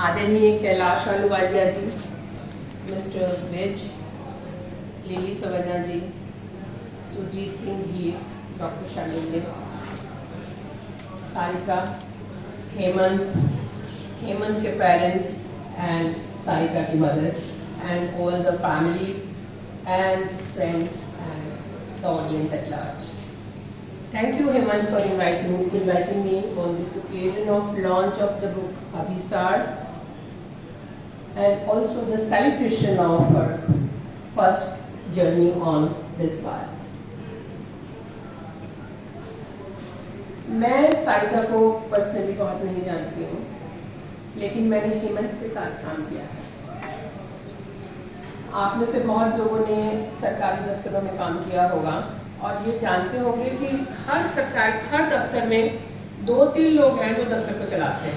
आदरणीय कैलाश आहलूवालिया जी, mister Vij, lily सवन्ना जी, सुरजीत सिंह धीर, doctor Shalini, Sarika, Hemant के पेरेंट्स एंड सारिका की mother and all the family and friends and the audience at large. Thank you, Hemant, for inviting me on this occasion of launch of the book Abhisar and also the celebration of her first journey on this path. मैं सारिका को personally बहुत नहीं जानती हूँ, लेकिन मैंने हेमंत के साथ काम किया है. आप में से बहुत लोगों ने सरकारी दफ्तरों में काम किया होगा और ये जानते होंगे कि हर दफ्तर में 2-3 लोग हैं जो दफ्तर को चलाते हैं.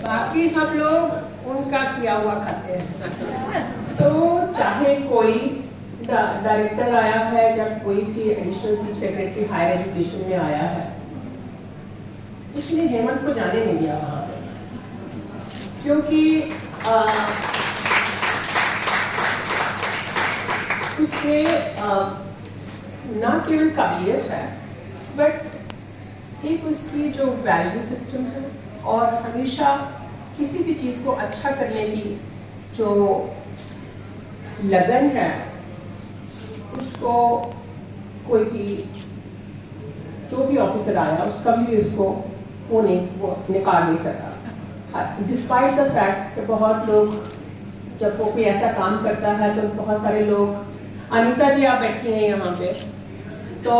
बाकी सब लोग उनका किया हुआ खाते हैं. चाहे कोई डायरेक्टर आया है या कोई भी additional chief secretary higher education में आया है, इसने हेमंत को जाने नहीं दिया वहां से, क्योंकि उसमें ना केवल काबिलियत है बट एक उसकी जो वैल्यू सिस्टम है और हमेशा किसी भी चीज़ को अच्छा करने की जो लगन है, उसको कोई भी जो भी ऑफिसर आया कभी भी उसको वो निकाल नहीं सका. डिस्पाइट द फैक्ट कि बहुत लोग जब वो कोई ऐसा काम करता है तो बहुत सारे लोग, अनीता जी आप बैठी हैं यहाँ पे, तो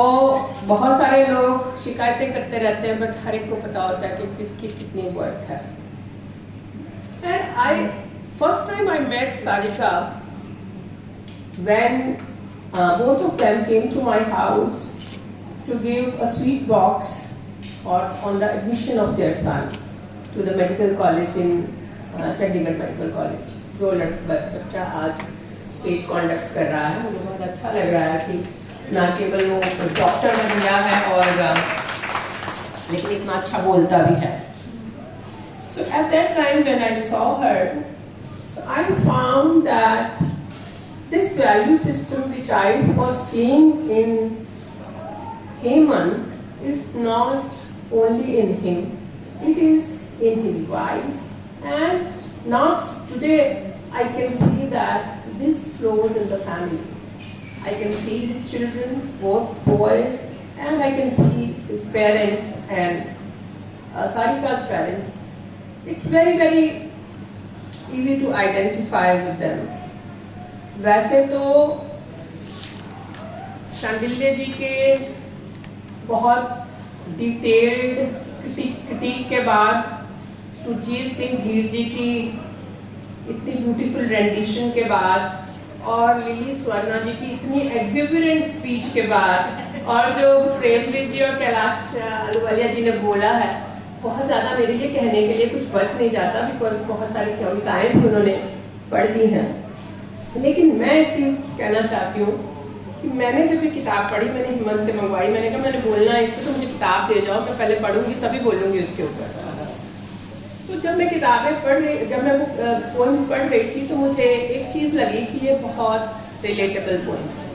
बहुत सारे लोग शिकायतें करते रहते हैं बट हर एक को पता होता है कि किसकी कितनी वर्थ है. And first time I met Sarika when both of them came to my house to give a sweet box on the admission of their son to the medical college in Chandigarh Medical College. जो बच्चा आज stage conduct कर रहा है, मुझे बहुत अच्छा लग रहा है कि ना केवल वो डॉक्टर बन गया है और लेकिन इतना अच्छा बोलता भी है. So at that time when I saw her, I found that this value system which I was seeing in Hemant is not only in him, it is in his wife, and not today I can see that this flows in the family. I can see his children, both boys, and I can see his parents and Sarika's parents. It's very, very easy to identify with them. वैसे तो शांडिल्य जी के बहुत detailed critic के बाद सुरजीत सिंह धीर जी की इतनी beautiful rendition के बाद और लिली सवन्ना जी की इतनी एक्सिबरेंट स्पीच के बाद और जो प्रेमवीर जी और कैलाश आहलूवालिया जी ने बोला है, बहुत ज़्यादा मेरे लिए कहने के लिए कुछ बच नहीं जाता, बिकॉज बहुत सारी कविताएं भी उन्होंने पढ़ दी हैं. लेकिन मैं एक चीज़ कहना चाहती हूँ कि मैंने जब ये किताब पढ़ी, मैंने हेमंत से मंगवाई, मैंने कहा मैंने बोलना है इस पर, तो मुझे किताब दे जाओ, मैं पहले पढ़ूंगी तभी बोलूँगी उसके ऊपर. तो जब मैं जब मैं वो पोइम्स पढ़ रही थी तो मुझे एक चीज़ लगी कि ये बहुत रिलेटेबल पोइम्स हैं.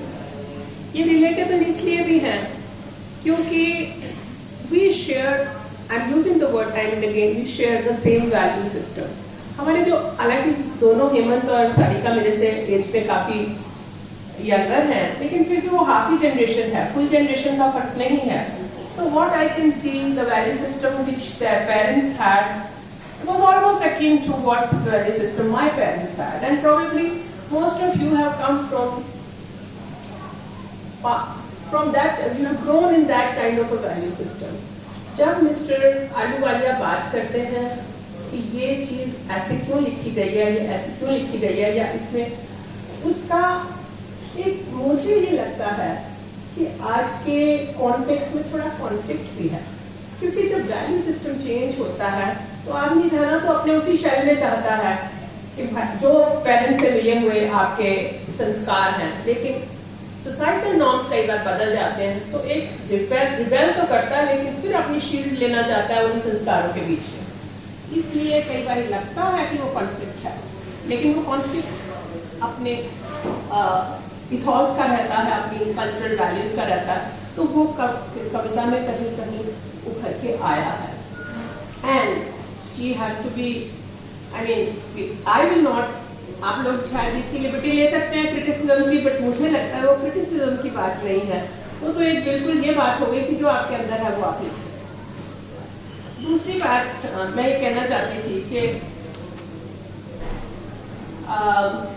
ये रिलेटेबल इसलिए भी हैं क्योंकि we share, I am using the word time and again, we share the same value system. हमारे जो, हालांकि दोनों हेमंत और सारिका मेरे से एज पे काफ़ी यंगर हैं, लेकिन फिर भी वो हाफ ही जनरेशन है, फुल जनरेशन का फर्क नहीं है. So what I can see, the value system which their parents had was almost akin to what the value system my parents had, and probably most of you have come from that, you have grown in that kind of a value system. जब mister Ahluwalia बात करते हैं कि ये चीज़ ऐसे क्यों लिखी गई है, ये ऐसे क्यों लिखी गई है, या इसमें उसका एक, मुझे ये लगता है कि आज के कॉन्टेक्स्ट में थोड़ा कॉन्फ्लिक्ट भी है, क्योंकि जब वैल्यू सिस्टम चेंज होता है तो आदमी रहना तो अपने उसी शैल में चाहता है कि जो पेरेंट्स से मिले हुए आपके संस्कार हैं, लेकिन सोसाइटल नॉर्म्स कई बार बदल जाते हैं, तो एक रिबेल तो करता है लेकिन फिर अपनी शील्ड लेना चाहता है उन संस्कारों के बीच में। इसलिए कई बार लगता है कि वो कॉन्फ्लिक्ट है, लेकिन वो कॉन्फ्लिक्ट अपने इथॉस का रहता है, अपनी कल्चरल वैल्यूज का रहता है, तो वो कविता में कहीं कहीं उभर के आया है। And she has to be, I mean I will not, आप लोग शायद इसकी लिबर्टी ले सकते हैं क्रिटिसिज्म की, बट मुझे लगता है वो क्रिटिसिज्म की बात नहीं है, वो तो एक बिल्कुल ये बात हो गई कि जो आपके अंदर है वो आप लिखें। दूसरी बात मैं ये कहना चाहती थी कि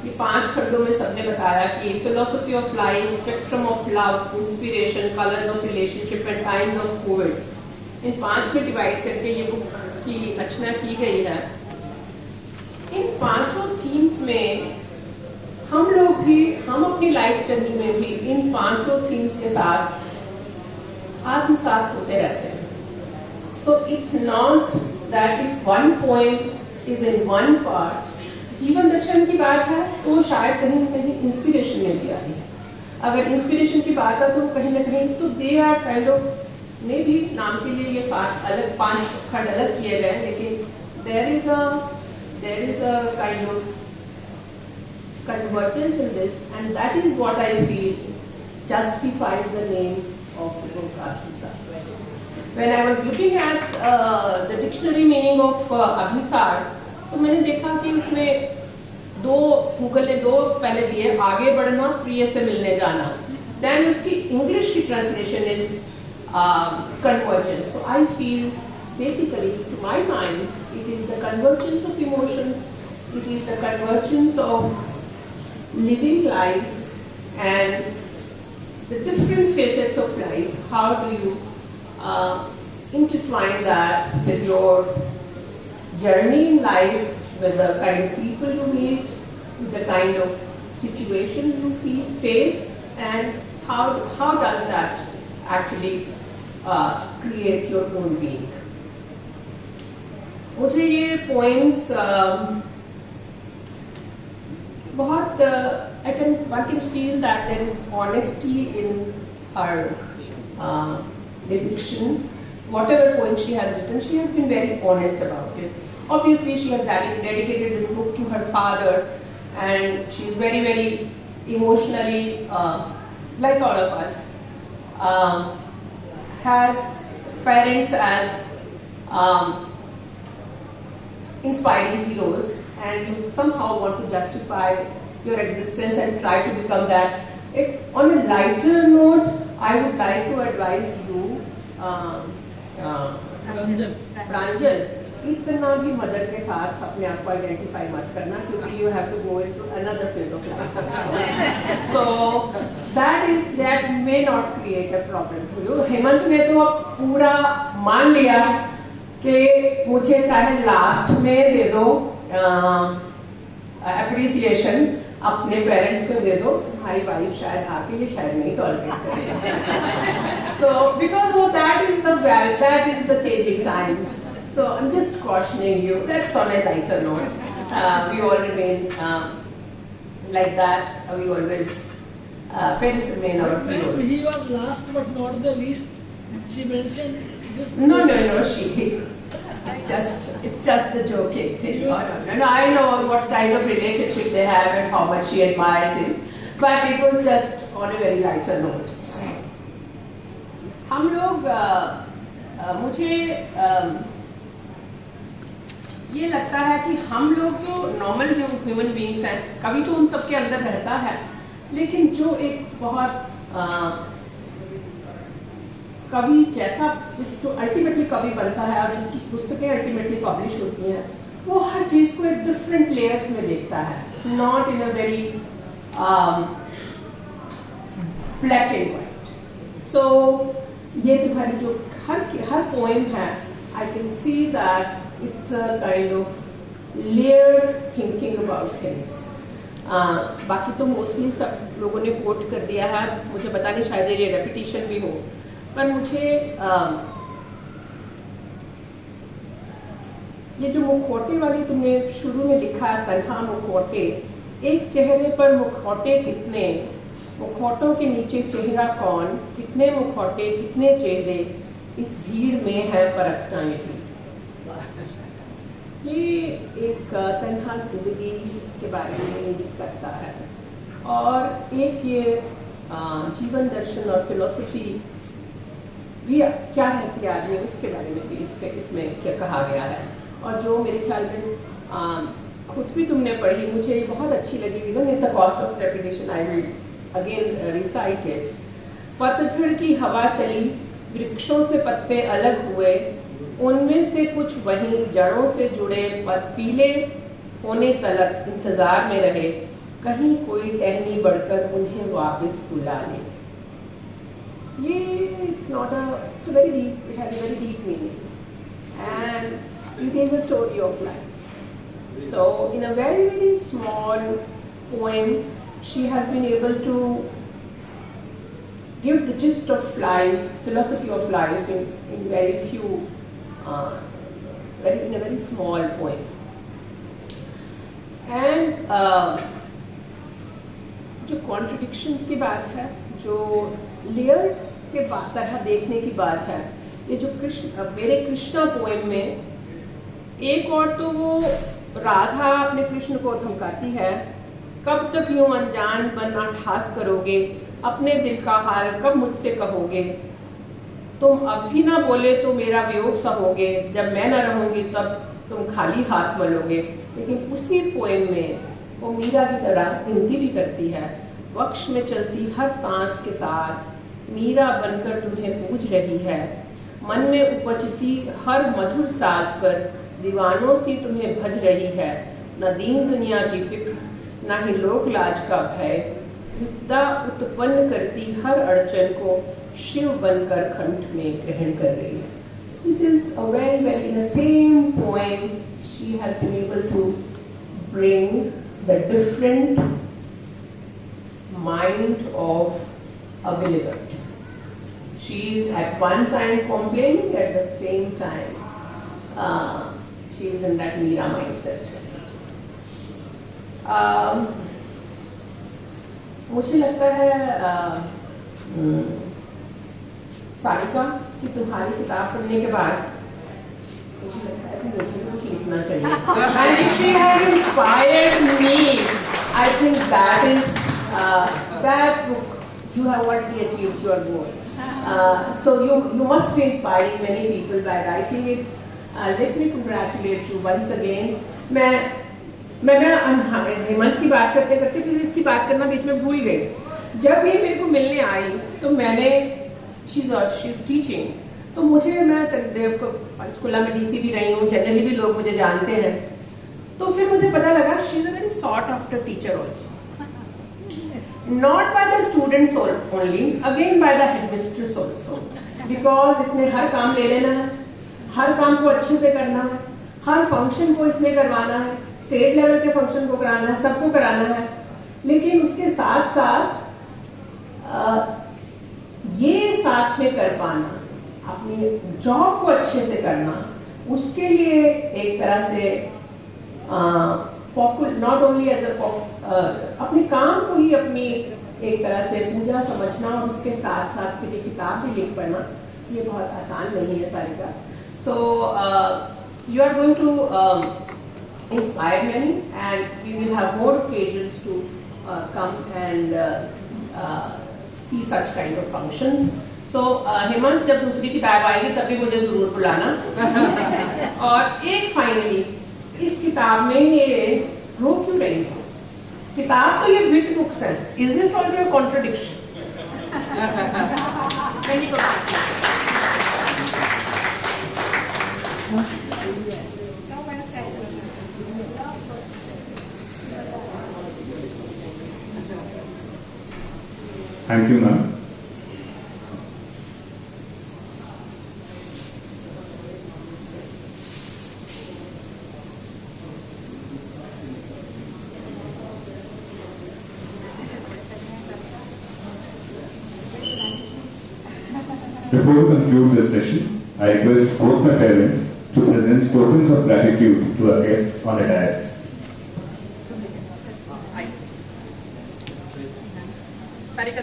ये 5 खंडों में सबने बताया कि philosophy of life, spectrum of love, inspiration, colours of relationship and kinds of COVID, in 5 में डिवाइड करके ये बुक की रचना की गई है। इन 5 थीम्स में हम लोग भी, हम अपनी लाइफ जर्नी में भी इन 5 थीम्स के साथ आत्मसात होते रहते हैं। So it's not that if one poem is in one part, जीवन दर्शन की बात है तो शायद कहीं न कहीं इंस्पिरेशन में भी आई है। अगर इंस्पिरेशन की बात है तो कहीं न कहीं तो दे आर काइंड ऑफ, मे भी नाम के लिए ये 7 अलग 5 खंड अलग किए गए, लेकिन there is a kind of convergence in this, and that is what I feel justifies the name of the book Abhisar. When I was looking at the dictionary meaning of Abhisar, तो मैंने देखा कि उसमें Google ने 2 पहले दिए, आगे बढ़ना, प्रिय से मिलने जाना। Then उसकी इंग्लिश की translation is convergence. So I feel basically, to my mind, it is the convergence of emotions, it is the convergence of living life and the different facets of life. How do you intertwine that with your journey in life, with the kind of people you meet, with the kind of situations you face, and how does that actually create your own being. मुझे ये poems बहुत one can feel that there is honesty in her depiction. Whatever poem she has written, she has been very honest about it. Obviously, she has dedicated this book to her father, and she is very, very emotionally, like all of us, has parents as inspiring heroes, and you somehow want to justify your existence and try to become that. On a lighter note, I would like to advise you, प्रांजल, इतना भी mother के साथ अपने आप को identify मत करना, क्योंकि you have to go into another phase of life. So that may not create a problem for you. Hemant ने तो अब पूरा मान लिया कि मुझे चाहे लास्ट में दे दो अप्रिसिएशन, अपने पेरेंट्स को दे दो, तुम्हारी वाइफ शायद आके ये शायद नहीं टॉलरेट करेगी. सो बिकॉज वो that is the changing times. So I'm just cautioning you. That's on a lighter note. We all remain like that. We always parents remain our heroes. He was last but not the least. She mentioned this. No. It's just the joking thing. No. I know what kind of relationship they have and how much she admires him, but it was just on a very lighter note. हम लोग मुझे ये लगता है कि हम लोग जो नॉर्मल ह्यूमन बीइंग्स हैं, कभी तो उन सबके अंदर रहता है, लेकिन जो एक बहुत कवि जैसा जो अल्टीमेटली कवि बनता है और जिसकी पुस्तकें अल्टीमेटली पब्लिश होती हैं, वो हर चीज को एक डिफरेंट लेयर्स में देखता है, not in a very black and white. So ये तुम्हारी जो हर पोएम है, I can see that it's a kind of layered thinking about things. बाकी तो मोस्टली सब लोगों ने कोट कर दिया है, मुझे पता नहीं शायद ये रेपिटेशन भी हो, पर मुझे ये जो मुखौटे वाली तुमने शुरू में लिखा है, तन्हा मुखौटे, एक चेहरे पर मुखौटे कितने, मुखौटों के नीचे चेहरा कौन, कितने मुखौटे कितने चेहरे, इस भीड़ में है परखना यही। ये एक तन्हा जिंदगी के बारे में इंगित करता है और एक ये जीवन दर्शन और फिलॉसफी भी क्या रहती है आदमी, उसके बारे में भी इसमें क्या कहा गया है। और जो मेरे ख्याल में खुद भी तुमने पढ़ी, मुझे ये बहुत अच्छी लगी, even at the cost of repetition I will again recite it. पतझड़ की हवा चली, वृक्षों से पत्ते अलग हुए, उनमें से कुछ वहीं जड़ों से जुड़े पीले होने तलक इंतजार में रहे, कहीं कोई टहनी बढ़कर उन्हें वापस बुला ले। ये it's very deep, it has a very deep meaning and it is a story of life. So in a very, very small poem, she has been able to give the gist of life, philosophy of life in very few, in a very small poem. And जो contradictions की बात है, जो layers के तरह देखने की बात है, ये जो मेरे कृष्णा पोएम में एक और तो वो राधा अपने कृष्ण को धमकाती है, कब तक यूं अनजान बनना ठास करोगे, अपने दिल का हाल कब मुझसे कहोगे, तुम अब भी ना बोले तो मेरा वियोग सहोगे, जब मैं ना रहूंगी तब तुम खाली हाथ मलोगे। लेकिन उसी पोएम में वो मीरा की तरह विनती भी करती है, वक्ष में चलती हर सांस के साथ मीरा बनकर तुम्हें पूज रही है, मन में उपजती हर मधुर साज पर दीवानों सी तुम्हें भज रही है, न दीन दुनिया की फिक्र न ही लोक लाज का भय, विद्या उत्पन्न करती हर अड़चन को शिव बनकर कंठ में ग्रहण कर रही है। This is a very in the same poem she has been able to bring the different mind of a believer. She is at one time complaining, at the same time she is in that Meera mindset. मुझे लगता है सारिका कि तुम्हारी किताब पढ़ने के बाद मुझे लगता है कि मुझे कुछ लिखना चाहिए। And if she has inspired me, I think that is that book you have already achieved your goal. So you must be inspiring many people by writing it. Let me congratulate you once again. मैं हेमंत की बात करते करते फिर इसकी बात करना बीच में भूल गई। जब ये मेरे को मिलने आई तो मैंने शी इज टीचिंग, तो मुझे मैं पंचकुला में डीसी भी रही हूँ, जनरली भी लोग मुझे जानते हैं, तो फिर मुझे पता लगा she is a very sort after teacher also, not by the students only, again by the headmistress also, because इसने हर काम ले लेना है, हर काम को अच्छे से करना है, हर फंक्शन को इसने करवाना है, स्टेट लेवल के फंक्शन को कराना है, सबको कराना है, लेकिन उसके साथ साथ ये साथ में कर पाना, अपनी जॉब को अच्छे से करना, उसके लिए एक तरह से नॉट ओनली एज अपने काम को ही अपनी एक तरह से पूजा समझना और उसके साथ साथ फिर ये किताब भी लिख पढ़ना, ये बहुत आसान नहीं है Sarika. So you are going to inspire many and we will have more occasions to come and see such kind of functions. So Hemant जब दूसरी किताब आएगी तब भी मुझे जरूर बुलाना। और एक फाइनली इस किताब में ये रो क्यों रही हो? किताब तो ये विट बुक्स है, is this not a contradiction? Thank you, ma'am. Before we conclude this session, I request both my parents to present tokens of gratitude to our guests on the dais. Sarika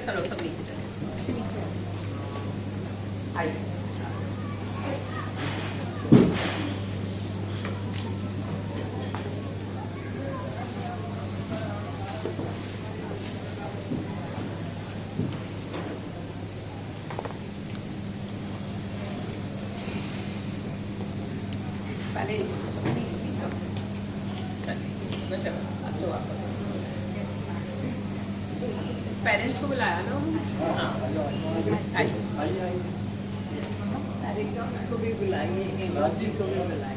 पहले चलिए अब तो आप पेरेंट्स को बुलाया ना आइए को भी बुलाइए जी को भी बुलाइए